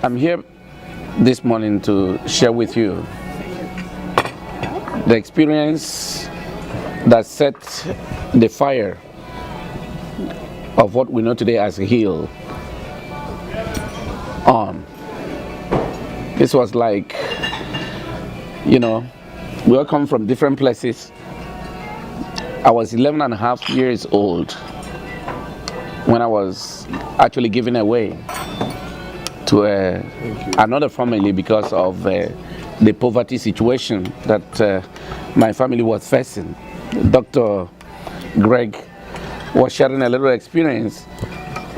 I'm here this morning to share with you the experience that set the fire of what we know today as a hill on. This was like, we all come from different places. I was 11 and a half years old when I was actually given away to another family because of the poverty situation that my family was facing. Dr. Greg was sharing a little experience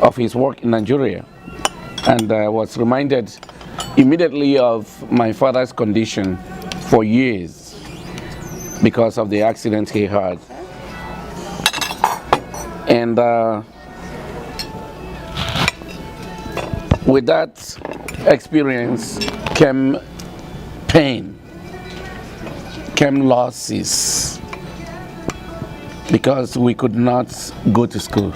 of his work in Nigeria, and I was reminded immediately of my father's condition for years because of the accident he had. And with that experience came pain, came losses, because we could not go to school,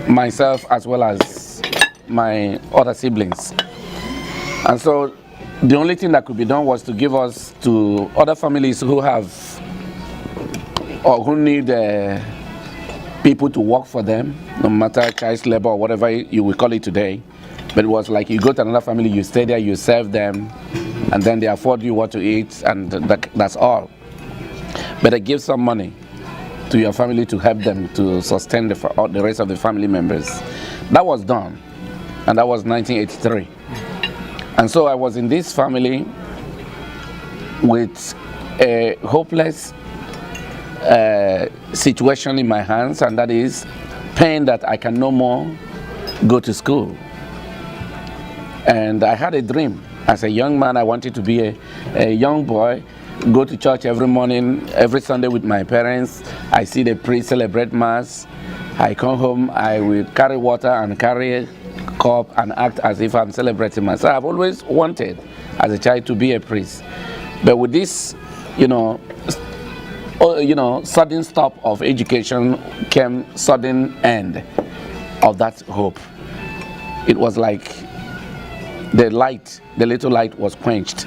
myself as well as my other siblings. And so the only thing that could be done was to give us to other families who have or who need people to work for them, no matter child labor or whatever you will call it today. But it was like you go to another family, you stay there, you serve them, and then they afford you what to eat, and that's all. But they give some money to your family to help them to sustain the rest of the family members. That was done, and that was 1983. And so I was in this family with a hopeless situation in my hands, and that is pain that I can no more go to school. And I had a dream. As a young man, I wanted to be a young boy, go to church every morning, every Sunday with my parents. I see the priest celebrate mass. I come home, I will carry water and carry a cup and act as if I'm celebrating mass. So I've always wanted as a child to be a priest. But with this, sudden stop of education came sudden end of that hope. It was like the little light was quenched.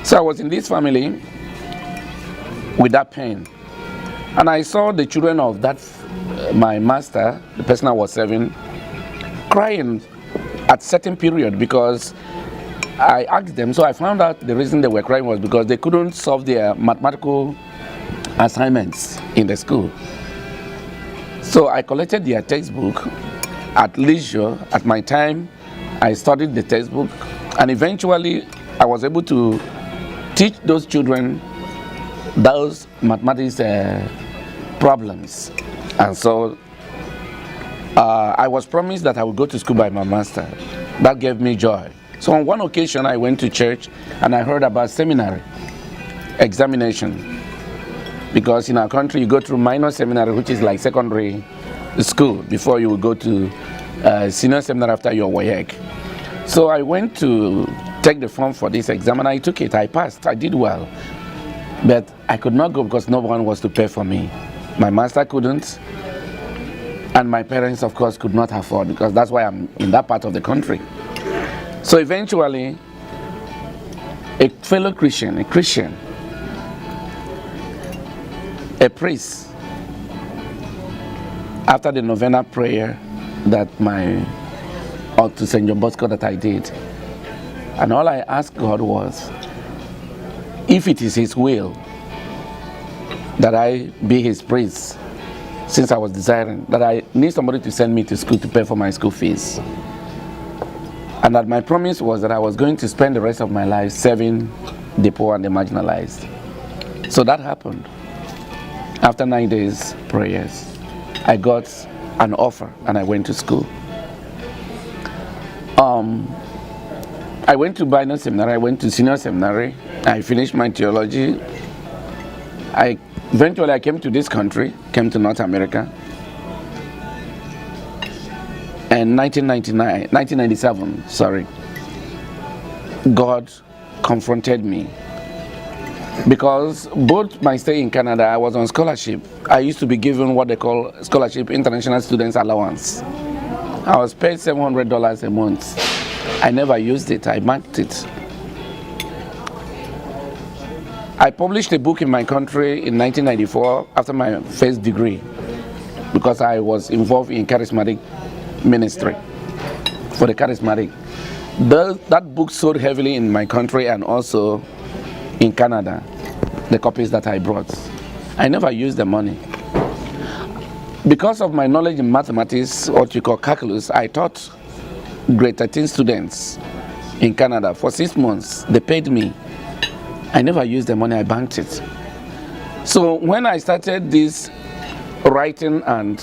So I was in this family with that pain. And I saw the children of my master, the person I was serving, crying at certain period because I asked them. So I found out the reason they were crying was because they couldn't solve their mathematical assignments in the school. So I collected their textbook at leisure, at my time. I studied the textbook, and eventually I was able to teach those children those mathematics problems. And so I was promised that I would go to school by my master. That gave me joy. So on one occasion I went to church and I heard about seminary examination. Because in our country you go through minor seminary, which is like secondary school, before you will go to senior seminary after your WAEC. So I went to take the form for this exam and I took it. I passed. I did well. But I could not go because no one was to pay for me. My master couldn't, and my parents, of course, could not afford, because that's why I'm in that part of the country. So eventually, a fellow Christian, a priest, after the novena prayer to St. John Bosco that I did, and all I asked God was, if it is His will that I be His priest, since I was desiring that I need somebody to send me to school to pay for my school fees, and that my promise was that I was going to spend the rest of my life serving the poor and the marginalized. So that happened. After 9 days prayers, I got an offer and I went to school. I went to minor seminary, I went to senior seminary, I finished my theology. Eventually I came to this country, came to North America. And 1997, God confronted me. Because both my stay in Canada, I was on scholarship. I used to be given what they call scholarship, international students allowance. I was paid $700 a month I never used it. I banked it. I published a book in my country in 1994 after my first degree because I was involved in charismatic ministry for the charismatic. That book sold heavily in my country and also in Canada, the copies that I brought. I never used the money. Because of my knowledge in mathematics, what you call calculus, I taught grade 13 students in Canada for 6 months. They paid me. I never used the money, I banked it. So when I started this writing and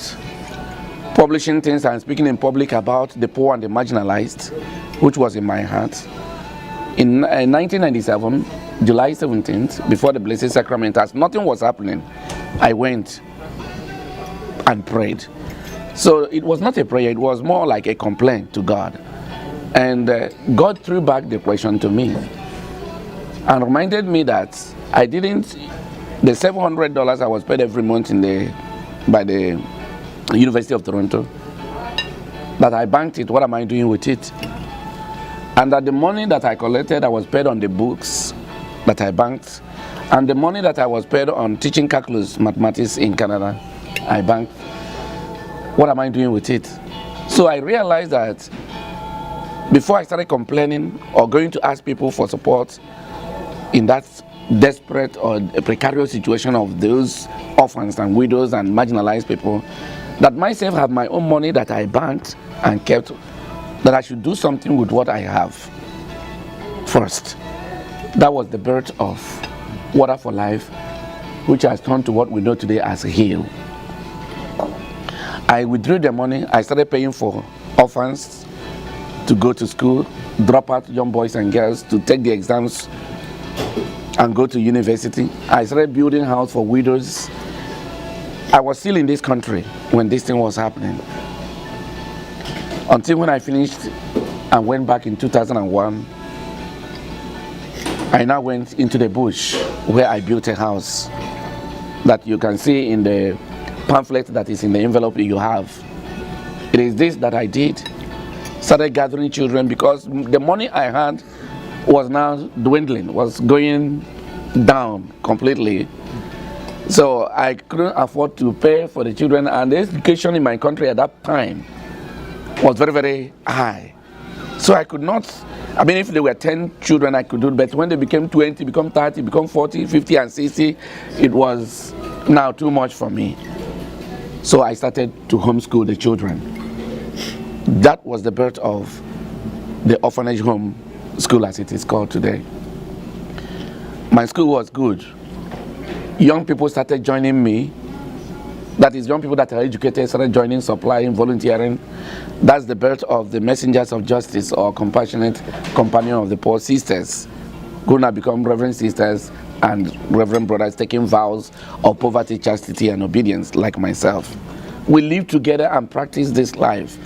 publishing things and speaking in public about the poor and the marginalized, which was in my heart, in 1997, July 17th, before the Blessed Sacrament, as nothing was happening, I went and prayed. So it was not a prayer, it was more like a complaint to God. And God threw back the question to me and reminded me that I didn't, the $700 I was paid every month by the University of Toronto, that I banked it. What am I doing with it? And that the money that I collected, I was paid on the books that I banked, and the money that I was paid on teaching calculus mathematics in Canada, I banked. What am I doing with it? So I realized that before I started complaining or going to ask people for support in that desperate or precarious situation of those orphans and widows and marginalized people, that myself have my own money that I banked and kept, that I should do something with what I have first. That was the birth of Water for Life, which has turned to what we know today as HEAL. I withdrew the money. I started paying for orphans to go to school, drop out young boys and girls to take the exams and go to university. I started building house for widows. I was still in this country when this thing was happening. Until when I finished and went back in 2001, I now went into the bush where I built a house that you can see in the pamphlet that is in the envelope you have. It is this that I did. Started gathering children because the money I had was now dwindling, was going down completely. So I couldn't afford to pay for the children, and the education in my country at that time was very, very high. So I could not, I mean, if there were 10 children I could do, but when they became 20, become 30, become 40, 50 and 60, it was now too much for me. So I started to homeschool the children. That was the birth of the orphanage home school as it is called today. My school was good. Young people started joining me. That is, young people that are educated started joining, supplying, volunteering. That's the birth of the Messengers of Justice, or Compassionate Companion of the Poor Sisters, who now become Reverend Sisters and Reverend Brothers, taking vows of poverty, chastity, and obedience, like myself. We lived together and practiced this life.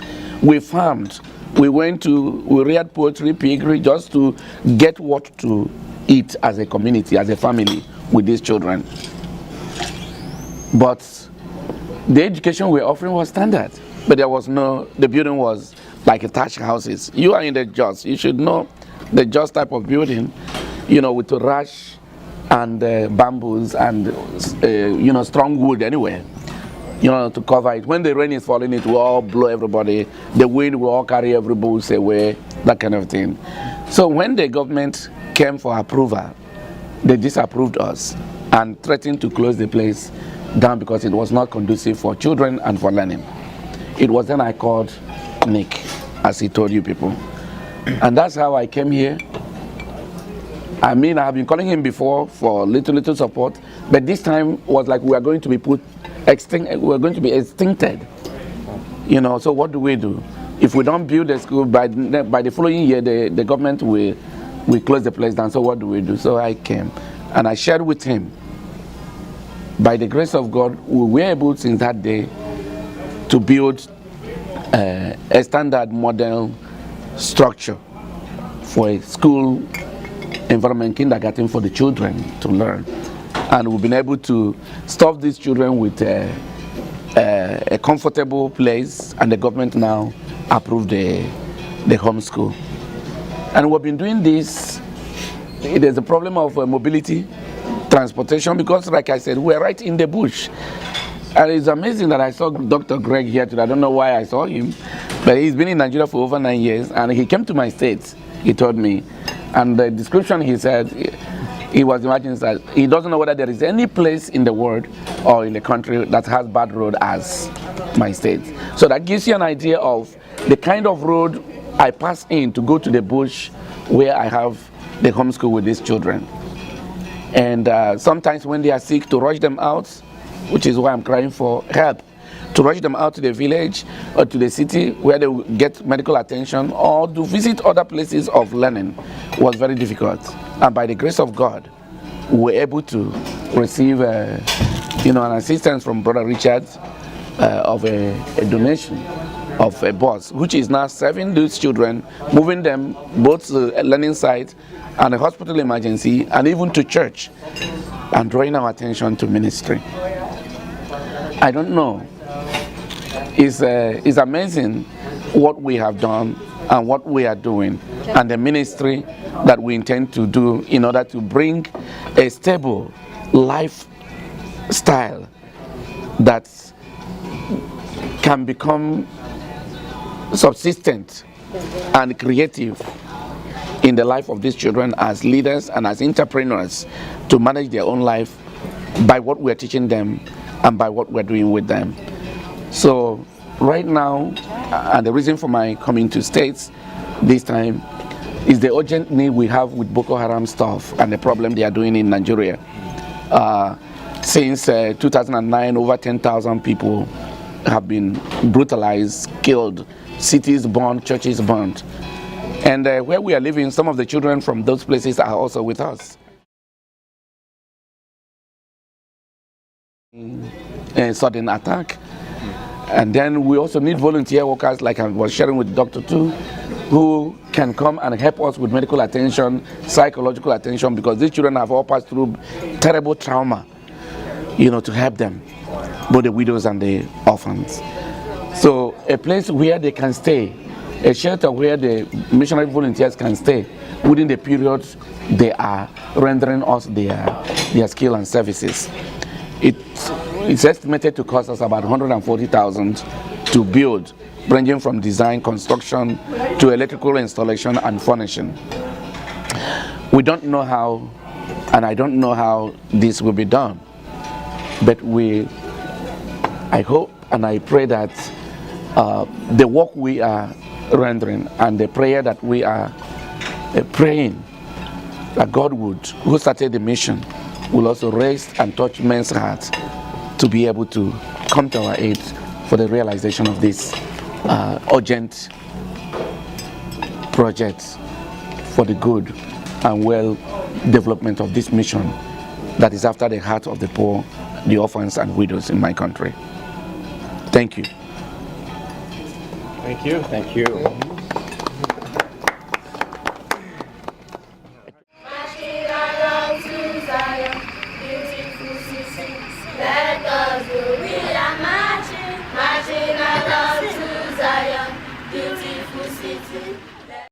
We farmed. We reared poultry, piggery, just to get what to eat as a community, as a family, with these children. But the education we were offering was standard, but there was the building was like attached houses. You are in the Just, you should know the Just type of building, with the rush and bamboos and, strong wood anyway, to cover it. When the rain is falling, it will all blow everybody. The wind will all carry every bush away, that kind of thing. So when the government came for approval, they disapproved us and threatened to close the place down because it was not conducive for children and for learning. It was then I called Nick, as he told you people. And that's how I came here. I mean, I have been calling him before for little support, but this time was like we are going to be extincted. So what do we do? If we don't build the school, by the following year, the government will close the place down. So what do we do? So I came and I shared with him. By the grace of God, we were able since that day to build a standard model structure for a school environment, kindergarten for the children to learn. And we've been able to stuff these children with a comfortable place, and the government now approved the homeschool. And we've been doing this. There's a problem of mobility, transportation, because like I said, we're right in the bush. And it's amazing that I saw Dr. Greg here today. I don't know why I saw him, but he's been in Nigeria for over 9 years, and he came to my state, he told me. And the description he said, he was imagining that he doesn't know whether there is any place in the world or in the country that has bad road as my state. So that gives you an idea of the kind of road I pass in to go to the bush where I have the homeschool with these children. And sometimes when they are sick, to rush them out, which is why I'm crying for help, to rush them out to the village or to the city where they will get medical attention, or to visit other places of learning, was very difficult. And by the grace of God, we were able to receive an assistance from Brother Richard of a donation of a bus, which is now serving those children, moving them both to a learning site and a hospital emergency, and even to church, and drawing our attention to ministry. I don't know. It's amazing what we have done and what we are doing, and the ministry that we intend to do in order to bring a stable lifestyle that can become subsistent and creative in the life of these children as leaders and as entrepreneurs, to manage their own life by what we're teaching them and by what we're doing with them. So right now, and the reason for my coming to States this time is the urgent need we have with Boko Haram stuff and the problem they are doing in Nigeria. Since 2009, over 10,000 people have been brutalized, killed, cities burned, churches burned. And where we are living, some of the children from those places are also with us. A sudden attack. And then we also need volunteer workers, like I was sharing with Dr. Tu, who can come and help us with medical attention, psychological attention, because these children have all passed through terrible trauma, to help them, both the widows and the orphans. So a place where they can stay, a shelter where the missionary volunteers can stay within the period they are rendering us their skill and services. It's estimated to cost us about $140,000 to build, ranging from design, construction, to electrical installation and furnishing. We don't know how, and I don't know how this will be done, but I hope and I pray that the work we are rendering and the prayer that we are praying, that God who started the mission, will also raise and touch men's hearts to be able to come to our aid for the realization of this urgent project for the good and well development of this mission that is after the heart of the poor, the orphans and widows in my country. Thank you. Thank you. Thank you.